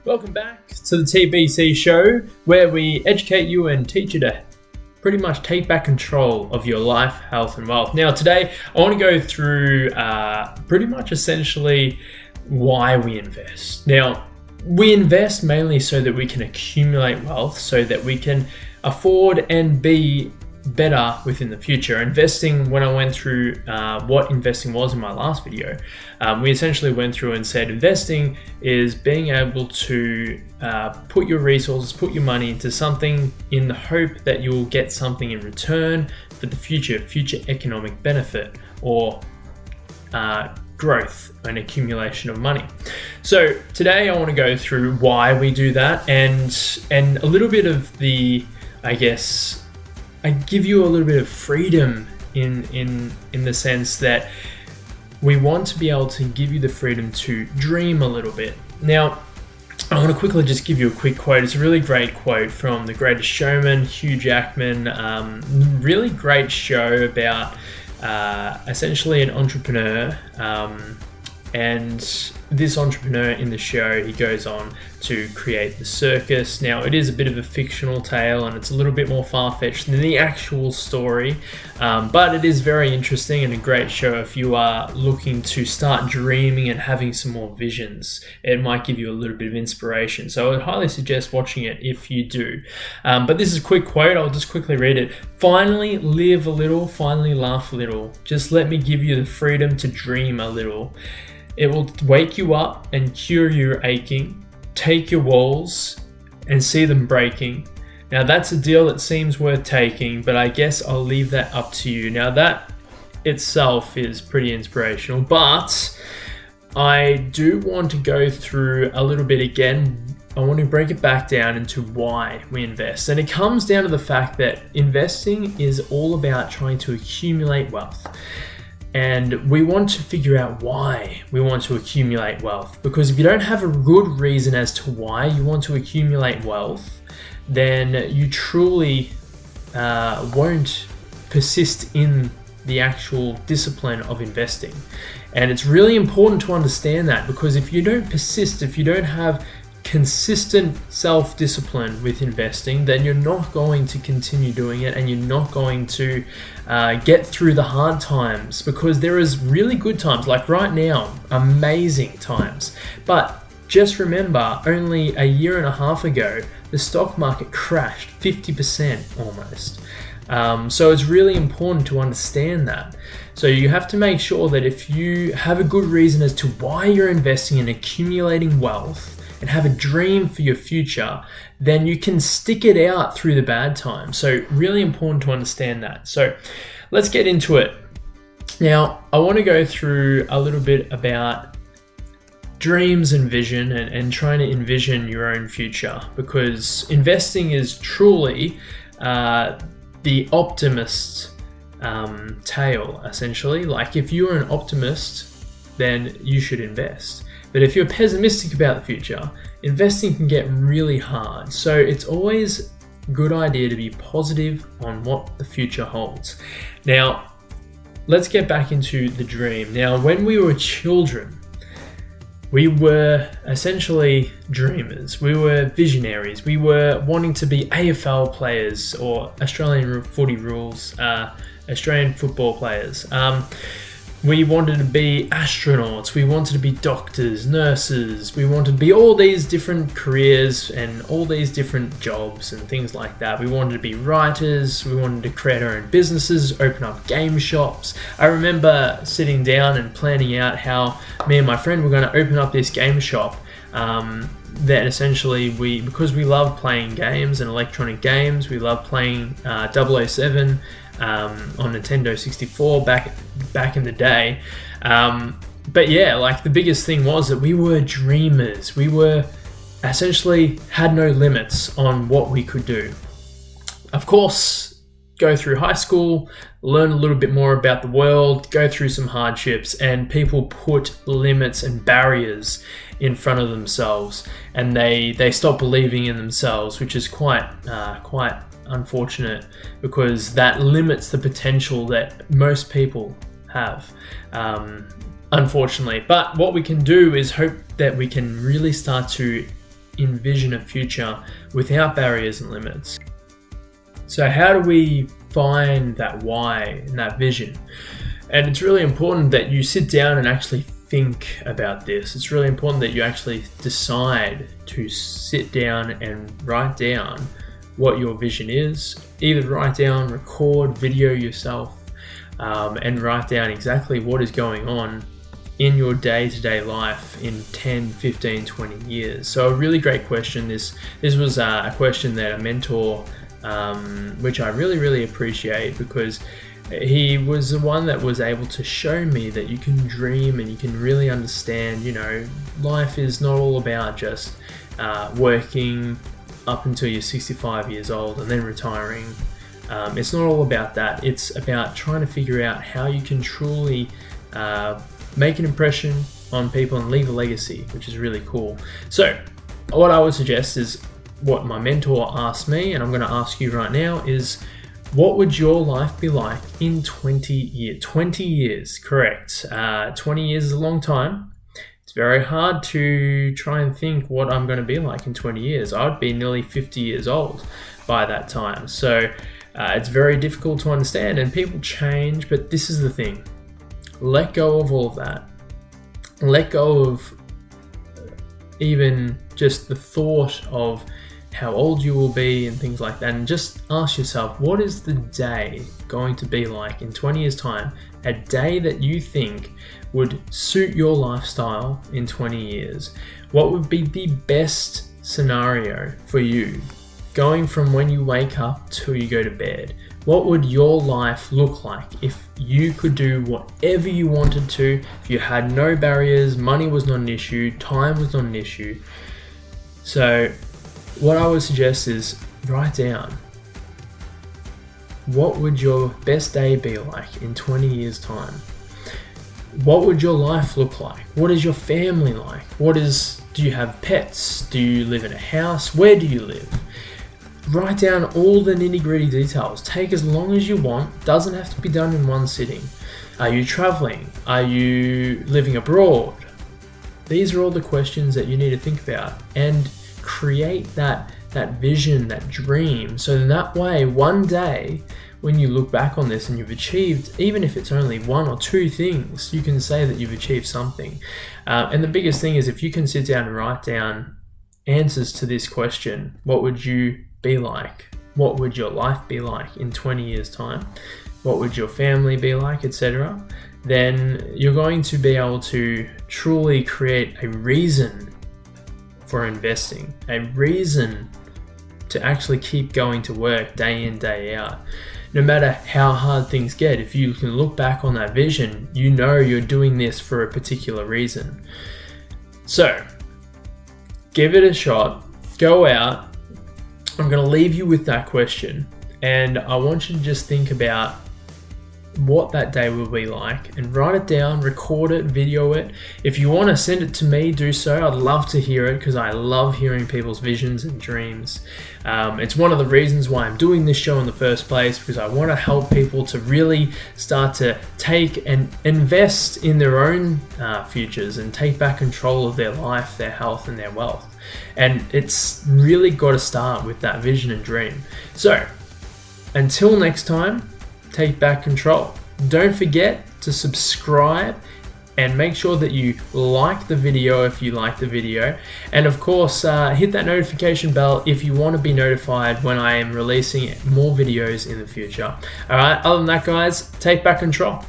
Welcome back to the TBC show, where we educate you and teach you to pretty much take back control of your life, health, and wealth. Now, today I want to go through pretty much essentially why we invest. Now, we invest mainly so that we can accumulate wealth, so that we can afford and be better within the future. Investing, when I went through what investing was in my last video, we essentially went through and said investing is being able to put your resources, put your money into something in the hope that you'll get something in return for the future economic benefit or growth and accumulation of money. So today I want to go through why we do that and a little bit of the, I give you a little bit of freedom in the sense that we want to be able to give you the freedom to dream a little bit. Now, I want to quickly just give you a quick quote. It's a really great quote from The Greatest Showman, Hugh Jackman. Really great show about essentially an entrepreneur. And this entrepreneur in the show, he goes on to create the circus. Now, it is a bit of a fictional tale and it's a little bit more far-fetched than the actual story, but it is very interesting and a great show if you are looking to start dreaming and having some more visions. It might give you a little bit of inspiration. So I would highly suggest watching it if you do. But this is a quick quote. I'll just quickly read it. Finally live a little, finally laugh a little. Just let me give you the freedom to dream a little. It will wake you up and cure your aching. Take your walls and see them breaking. Now that's a deal that seems worth taking, but I guess I'll leave that up to you. Now that itself is pretty inspirational, but I do want to go through a little bit again. I want to break it back down into why we invest. And it comes down to the fact that investing is all about trying to accumulate wealth. And we want to figure out why we want to accumulate wealth. Because if you don't have a good reason as to why you want to accumulate wealth, then you truly won't persist in the actual discipline of investing. And it's really important to understand that, because if you don't persist, if you don't have consistent self-discipline with investing, then you're not going to continue doing it and you're not going to get through the hard times, because there is really good times, like right now, amazing times. But just remember, only a year and a half ago, the stock market crashed 50% almost. So it's really important to understand that. So you have to make sure that if you have a good reason as to why you're investing and accumulating wealth, and have a dream for your future, then you can stick it out through the bad times. So really important to understand that. So let's get into it. Now, I want to go through a little bit about dreams and vision and trying to envision your own future, because investing is truly the optimist tale, essentially. Like, if you're an optimist, then you should invest. But if you're pessimistic about the future, investing can get really hard. So it's always a good idea to be positive on what the future holds. Now, let's get back into the dream. Now, when we were children, we were essentially dreamers. We were visionaries. We were wanting to be AFL players, or Australian footy rules, Australian football players. We wanted to be astronauts, we wanted to be doctors, nurses, we wanted to be all these different careers and all these different jobs and things like that. We wanted to be writers, we wanted to create our own businesses, open up game shops. I remember sitting down and planning out how me and my friend were going to open up this game shop. That essentially because we love playing games and electronic games, we love playing 007 on Nintendo 64 back in the day. But yeah, like, the biggest thing was that we were dreamers. We were essentially had no limits on what we could do. Of course, go through high school, learn a little bit more about the world, go through some hardships, and people put limits and barriers in front of themselves, and they stop believing in themselves, which is quite unfortunate, because that limits the potential that most people have, unfortunately. But what we can do is hope that we can really start to envision a future without barriers and limits. So how do we find that why and that vision? And it's really important that you sit down and actually think about this. It's really important that you actually decide to sit down and write down what your vision is. Either write down, record, video yourself, and write down exactly what is going on in your day-to-day life in 10, 15, 20 years. So a really great question. This was a question that a mentor, which I really appreciate, because he was the one that was able to show me that you can dream and you can really understand, life is not all about just working up until you're 65 years old and then retiring. It's not all about that. It's about trying to figure out how you can truly make an impression on people and leave a legacy, which is really cool. So what I would suggest is what my mentor asked me, and I'm going to ask you right now, is what would your life be like in 20 years? 20 years, correct. 20 years is a long time. It's very hard to try and think what I'm going to be like in 20 years. I would be nearly 50 years old by that time. So it's very difficult to understand, and people change, but this is the thing. Let go of all of that. Let go of even just the thought of how old you will be and things like that, and just ask yourself, what is the day going to be like in 20 years time? A day that you think would suit your lifestyle in 20 years. What would be the best scenario for you going from when you wake up till you go to bed? What would your life look like if you could do whatever you wanted to, if you had no barriers, money was not an issue, time was not an issue? So what I would suggest is write down, what would your best day be like in 20 years time? What would your life look like? What is your family like? Do you have pets? Do you live in a house? Where do you live? Write down all the nitty-gritty details. Take as long as you want. Doesn't have to be done in one sitting. Are you traveling? Are you living abroad? These are all the questions that you need to think about, and create that vision, that dream, so that way one day when you look back on this and you've achieved, even if it's only one or two things, you can say that you've achieved something. And the biggest thing is, if you can sit down and write down answers to this question, what would you be like? What would your life be like in 20 years time? What would your family be like, etc.? Then you're going to be able to truly create a reason for investing, a reason to actually keep going to work day in, day out. No matter how hard things get, if you can look back on that vision, you know you're doing this for a particular reason. So give it a shot, go out. I'm going to leave you with that question, and I want you to just think about what that day will be like, and write it down, record it, video it. If you want to send it to me, do so. I'd love to hear it, because I love hearing people's visions and dreams. It's one of the reasons why I'm doing this show in the first place, because I want to help people to really start to take and invest in their own futures and take back control of their life, their health, and their wealth. And it's really got to start with that vision and dream. So until next time, take back control. Don't forget to subscribe, and make sure that you like the video if you like the video. And of course, hit that notification bell if you want to be notified when I am releasing more videos in the future. All right, other than that, guys, take back control.